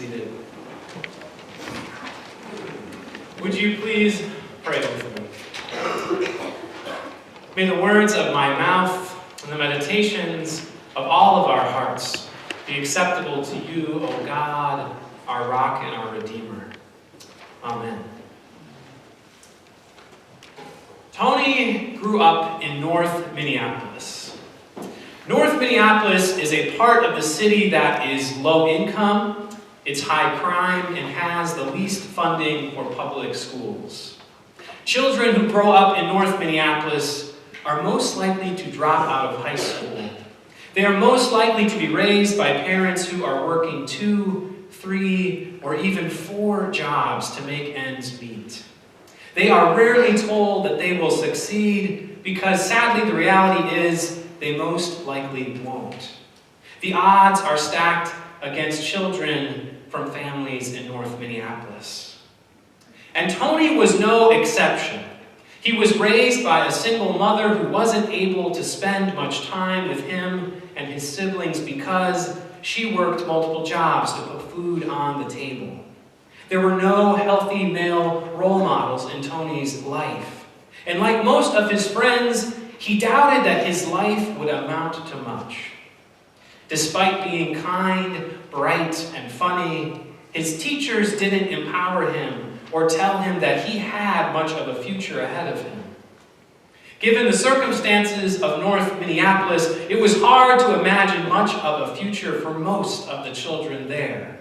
seated. Would you please pray with me? May the words of my mouth and the meditations of all of our hearts be acceptable to you, O God, our rock and our Redeemer. Amen. Tony grew up in North Minneapolis. North Minneapolis is a part of the city that is low income, it's high crime, and has the least funding for public schools. Children who grow up in North Minneapolis are most likely to drop out of high school. They are most likely to be raised by parents who are working 2, 3, or even 4 jobs to make ends meet. They are rarely told that they will succeed because, sadly, the reality is they most likely won't. The odds are stacked against children from families in North Minneapolis. And Tony was no exception. He was raised by a single mother who wasn't able to spend much time with him and his siblings because she worked multiple jobs to put food on the table. There were no healthy male role models in Tony's life. And like most of his friends, he doubted that his life would amount to much. Despite being kind, bright, and funny, his teachers didn't empower him or tell him that he had much of a future ahead of him. Given the circumstances of North Minneapolis, it was hard to imagine much of a future for most of the children there.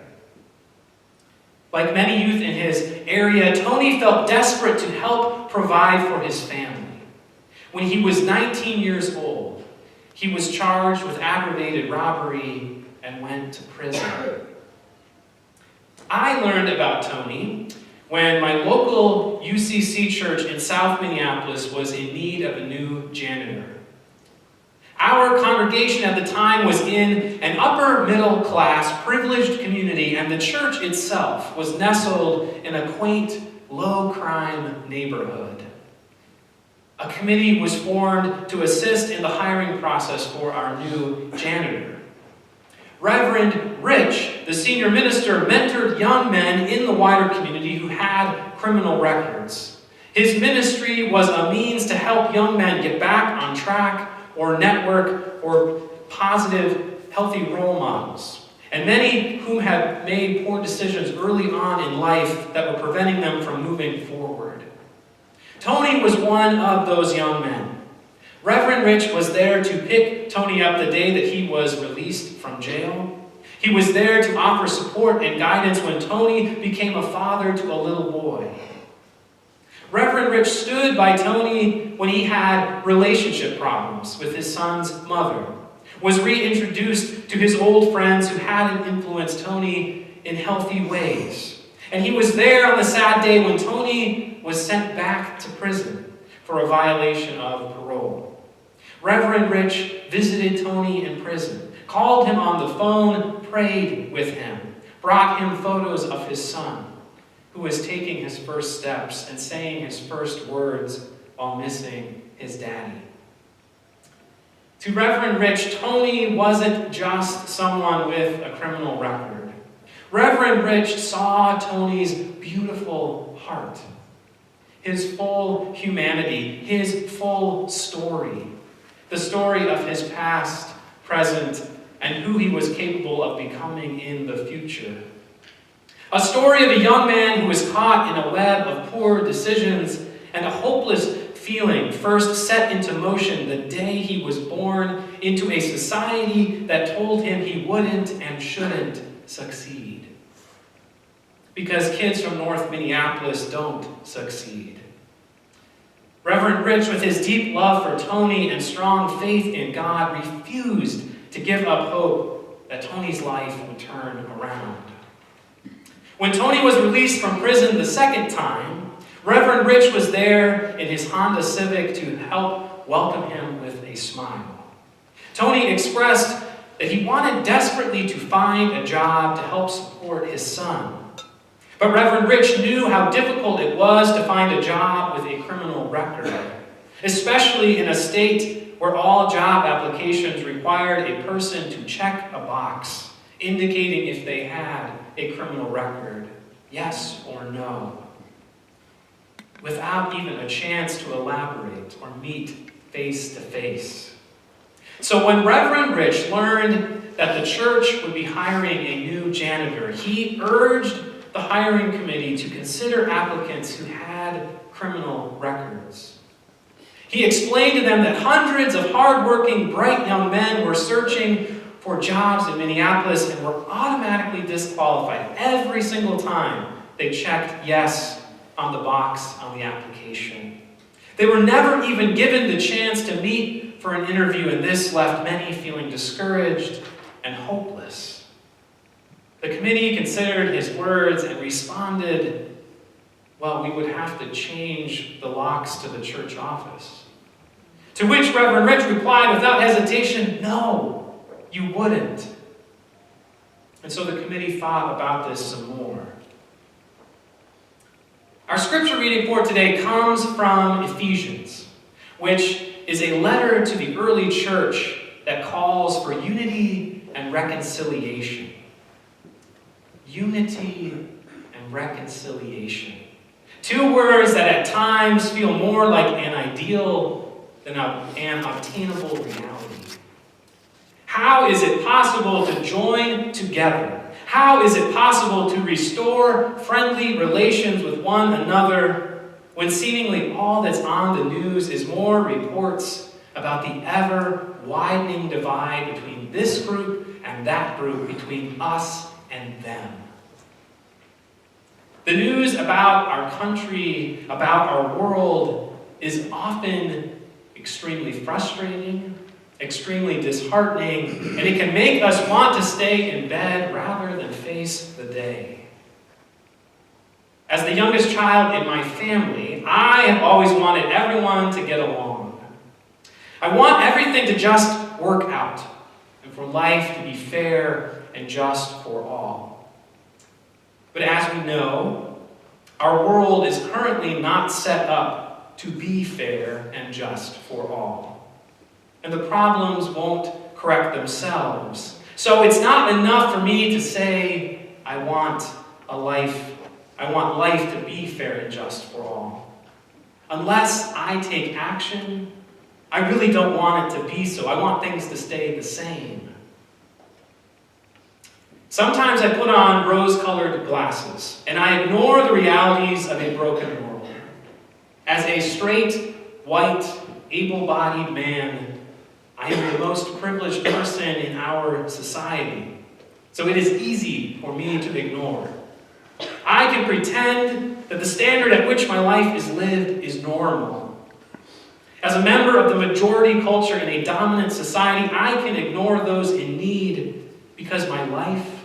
Like many youth in his area, Tony felt desperate to help provide for his family. When he was 19 years old, he was charged with aggravated robbery and went to prison. I learned about Tony when my local UCC church in South Minneapolis was in need of a new janitor. Our congregation at the time was in an upper middle class, privileged community, and the church itself was nestled in a quaint, low crime neighborhood. A committee was formed to assist in the hiring process for our new janitor. Reverend Rich, the senior minister, mentored young men in the wider community who had criminal records. His ministry was a means to help young men get back on track or network or positive, healthy role models. And many whom had made poor decisions early on in life that were preventing them from moving forward. Tony was one of those young men. Reverend Rich was there to pick Tony up the day that he was released from jail. He was there to offer support and guidance when Tony became a father to a little boy. Reverend Rich stood by Tony when he had relationship problems with his son's mother, was reintroduced to his old friends who hadn't influenced Tony in healthy ways. And he was there on the sad day when Tony was sent back to prison for a violation of parole. Reverend Rich visited Tony in prison, called him on the phone, prayed with him, brought him photos of his son, who was taking his first steps and saying his first words while missing his daddy. To Reverend Rich, Tony wasn't just someone with a criminal record. Reverend Rich saw Tony's beautiful heart, his full humanity, his full story, the story of his past, present, and who he was capable of becoming in the future. A story of a young man who was caught in a web of poor decisions and a hopeless feeling first set into motion the day he was born into a society that told him he wouldn't and shouldn't succeed. Because kids from North Minneapolis don't succeed. Reverend Rich, with his deep love for Tony and strong faith in God, refused to give up hope that Tony's life would turn around. When Tony was released from prison the second time, Reverend Rich was there in his Honda Civic to help welcome him with a smile. Tony expressed that he wanted desperately to find a job to help support his son. But Reverend Rich knew how difficult it was to find a job with a criminal record, especially in a state where all job applications required a person to check a box indicating if they had a criminal record? Yes or no? Without even a chance to elaborate or meet face to face. So when Reverend Rich learned that the church would be hiring a new janitor, he urged the hiring committee to consider applicants who had criminal records. He explained to them that hundreds of hardworking, bright young men were searching for jobs in Minneapolis and were automatically disqualified every single time they checked yes on the box on the application. They were never even given the chance to meet for an interview, and this left many feeling discouraged and hopeless. The committee considered his words and responded, well, we would have to change the locks to the church office. To which Reverend Rich replied without hesitation, no, you wouldn't. And so the committee thought about this some more. Our scripture reading for today comes from Ephesians, which is a letter to the early church that calls for unity and reconciliation. Unity and reconciliation. Two words that at times feel more like an ideal than an obtainable reality. How is it possible to join together? How is it possible to restore friendly relations with one another when seemingly all that's on the news is more reports about the ever-widening divide between this group and that group, between us and them? The news about our country, about our world, is often extremely frustrating, extremely disheartening, and it can make us want to stay in bed rather than face the day. As the youngest child in my family, I have always wanted everyone to get along. I want everything to just work out, and for life to be fair and just for all. But as we know, our world is currently not set up to be fair and just for all. And the problems won't correct themselves. So it's not enough for me to say, I want life to be fair and just for all. Unless I take action, I really don't want it to be so. I want things to stay the same. Sometimes I put on rose-colored glasses, and I ignore the realities of a broken world. As a straight, white, able-bodied man, I am the most privileged person in our society. So it is easy for me to ignore. I can pretend that the standard at which my life is lived is normal. As a member of the majority culture in a dominant society, I can ignore those in need because my life,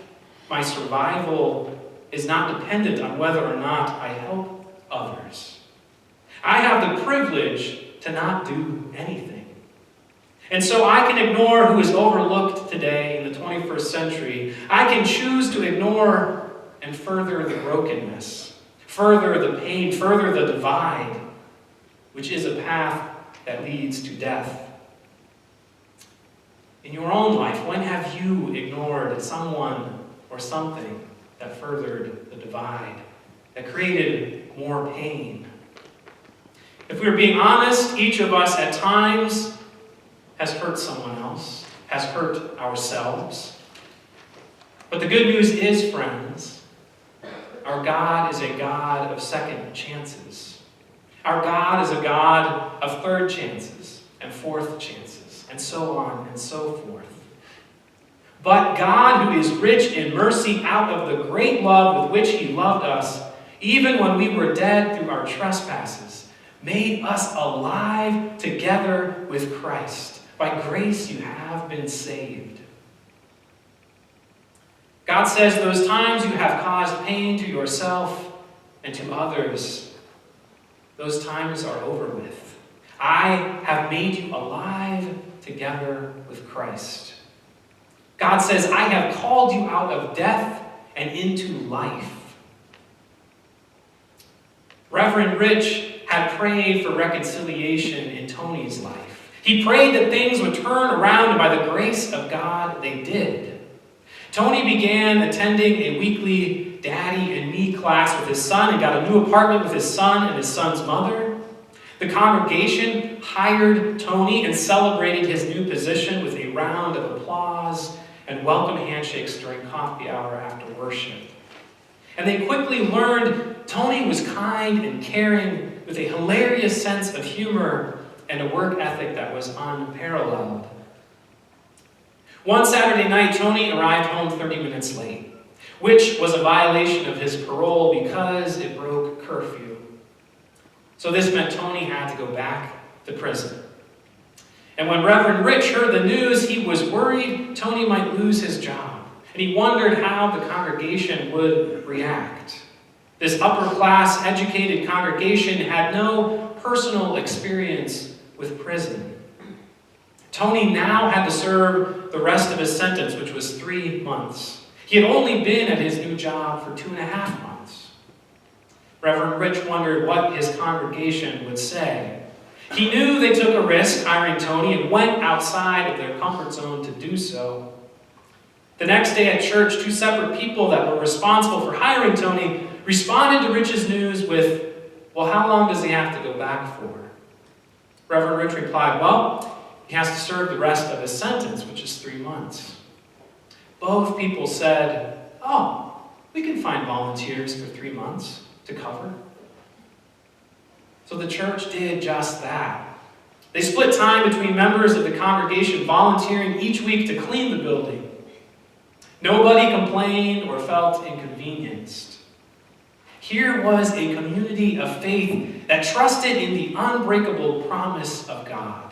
my survival, is not dependent on whether or not I help others. I have the privilege to not do anything. And so I can ignore who is overlooked today in the 21st century. I can choose to ignore and further the brokenness, further the pain, further the divide, which is a path that leads to death. In your own life, when have you ignored someone or something that furthered the divide, that created more pain? If we're being honest, each of us at times has hurt someone else, has hurt ourselves. But the good news is, friends, our God is a God of second chances. Our God is a God of third chances and fourth chances, and so on and so forth. But God, who is rich in mercy, out of the great love with which he loved us, even when we were dead through our trespasses, made us alive together with Christ. By grace you have been saved. God says those times you have caused pain to yourself and to others, those times are over with. I have made you alive together with Christ. God says, I have called you out of death and into life. Reverend Rich had prayed for reconciliation in Tony's life. He prayed that things would turn around, and by the grace of God, they did. Tony began attending a weekly daddy and me class with his son and got a new apartment with his son and his son's mother. The congregation hired Tony and celebrated his new position with a round of applause and welcome handshakes during coffee hour after worship. And they quickly learned Tony was kind and caring with a hilarious sense of humor and a work ethic that was unparalleled. One Saturday night, Tony arrived home 30 minutes late, which was a violation of his parole because it broke curfew. So this meant Tony had to go back to prison. And when Reverend Rich heard the news, he was worried Tony might lose his job. And he wondered how the congregation would react. This upper-class, educated congregation had no personal experience with prison. Tony now had to serve the rest of his sentence, which was 3 months. He had only been at his new job for 2.5 months. Reverend Rich wondered what his congregation would say. He knew they took a risk hiring Tony and went outside of their comfort zone to do so. The next day at church, 2 separate people that were responsible for hiring Tony responded to Rich's news with, "Well, how long does he have to go back for?" Reverend Rich replied, "Well, he has to serve the rest of his sentence, which is 3 months." Both people said, "Oh, we can find volunteers for 3 months to cover." So the church did just that. They split time between members of the congregation volunteering each week to clean the building. Nobody complained or felt inconvenienced. Here was a community of faith that trusted in the unbreakable promise of God.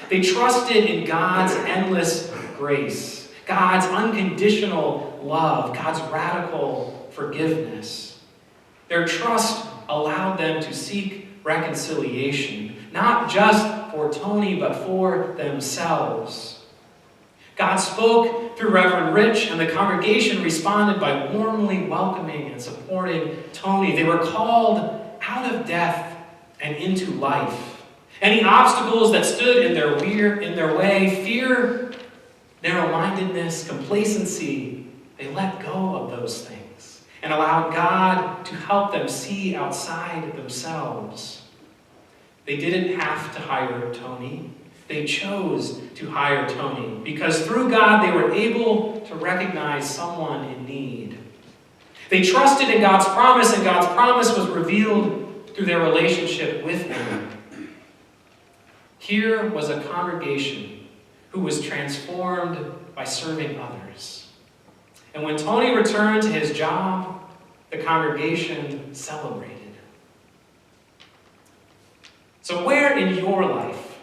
They trusted in God's endless grace, God's unconditional love, God's radical forgiveness. Their trust allowed them to seek reconciliation, not just for Tony, but for themselves. God spoke through Reverend Rich, and the congregation responded by warmly welcoming and supporting Tony. They were called out of death and into life. Any obstacles that stood in their way, fear, narrow-mindedness, complacency, they let go of those things and allowed God to help them see outside themselves. They didn't have to hire Tony. They chose to hire Tony because through God they were able to recognize someone in need. They trusted in God's promise, and God's promise was revealed through their relationship with Him. Here was a congregation who was transformed by serving others. And when Tony returned to his job, the congregation celebrated. So where in your life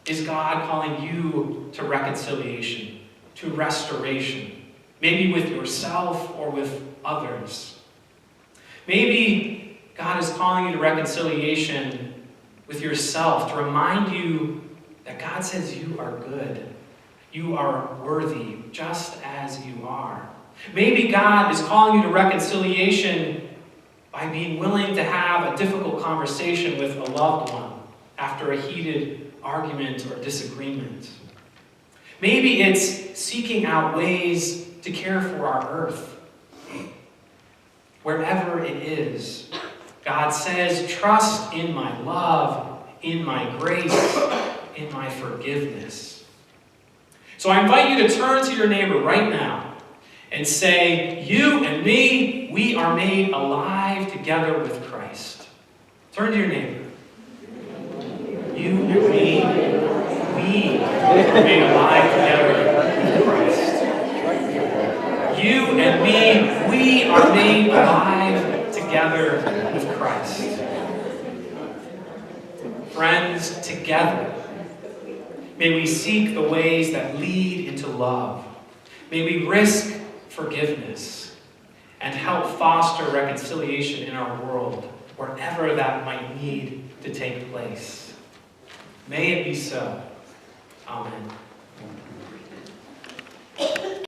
is God calling you to reconciliation, to restoration? Maybe with yourself or with others. Maybe God is calling you to reconciliation with yourself, to remind you that God says you are good. You are worthy, just as you are. Maybe God is calling you to reconciliation by being willing to have a difficult conversation with a loved one after a heated argument or disagreement. Maybe it's seeking out ways to care for our earth. Wherever it is, God says, trust in my love, in my grace, in my forgiveness. So I invite you to turn to your neighbor right now and say, you and me, we are made alive together with Christ. Turn to your neighbor. You and me, we are made alive together with Christ. You and me, we are made alive together with Christ. Friends, together, may we seek the ways that lead into love. May we risk forgiveness and help foster reconciliation in our world, wherever that might need to take place. May it be so. Amen.